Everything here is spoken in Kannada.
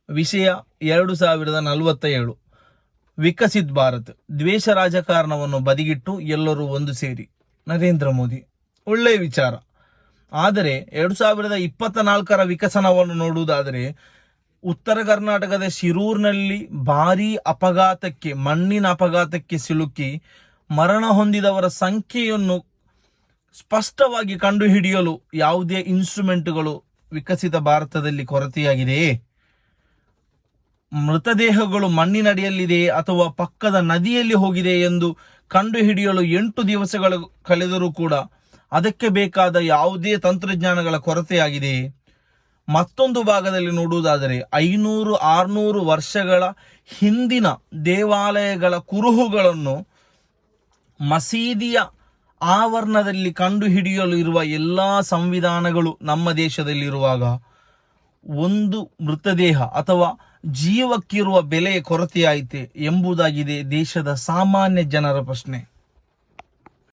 ವಿಷಯ 2047 ವಿಕಸಿತ್ ಭಾರತ್, ದ್ವೇಷ ರಾಜಕಾರಣವನ್ನು ಬದಿಗಿಟ್ಟು ಎಲ್ಲರೂ ಒಂದು ಸೇರಿ. ನರೇಂದ್ರ ಮೋದಿ ಒಳ್ಳೆಯ ವಿಚಾರ. ಆದರೆ 2024 ವಿಕಸನವನ್ನು ನೋಡುವುದಾದರೆ ಉತ್ತರ ಕರ್ನಾಟಕದ ಶಿರೂರಿನಲ್ಲಿ ಭಾರೀ ಅಪಘಾತಕ್ಕೆ, ಮಣ್ಣಿನ ಅಪಘಾತಕ್ಕೆ ಸಿಲುಕಿ ಮರಣ ಹೊಂದಿದವರ ಸಂಖ್ಯೆಯನ್ನು ಸ್ಪಷ್ಟವಾಗಿ ಕಂಡುಹಿಡಿಯಲು ಯಾವುದೇ ಇನ್ಸ್ಟ್ರೂಮೆಂಟ್ಗಳು ವಿಕಸಿತ ಭಾರತದಲ್ಲಿ ಕೊರತೆಯಾಗಿದೆಯೇ? ಮೃತದೇಹಗಳು ಮಣ್ಣಿನಡಿಯಲ್ಲಿದೆಯೇ ಅಥವಾ ಪಕ್ಕದ ನದಿಯಲ್ಲಿ ಹೋಗಿದೆ ಎಂದು ಕಂಡುಹಿಡಿಯಲು 8 ದಿವಸಗಳು ಕಳೆದರೂ ಕೂಡ ಅದಕ್ಕೆ ಬೇಕಾದ ಯಾವುದೇ ತಂತ್ರಜ್ಞಾನಗಳ ಕೊರತೆಯಾಗಿದೆಯೇ? ಮತ್ತೊಂದು ಭಾಗದಲ್ಲಿ ನೋಡುವುದಾದರೆ 500-600 ವರ್ಷಗಳ ಹಿಂದಿನ ದೇವಾಲಯಗಳ ಕುರುಹುಗಳನ್ನು ಮಸೀದಿಯ ಆವರಣದಲ್ಲಿ ಕಂಡುಹಿಡಿಯಲು ಇರುವ ಎಲ್ಲ ಸಂವಿಧಾನಗಳು ನಮ್ಮ ದೇಶದಲ್ಲಿರುವಾಗ ಒಂದು ಮೃತದೇಹ ಅಥವಾ ಜೀವಕ್ಕಿರುವ ಬೆಲೆಯ ಕೊರತೆಯಾಯಿತೆ ಎಂಬುದಾಗಿದೆ ದೇಶದ ಸಾಮಾನ್ಯ ಜನರ ಪ್ರಶ್ನೆ.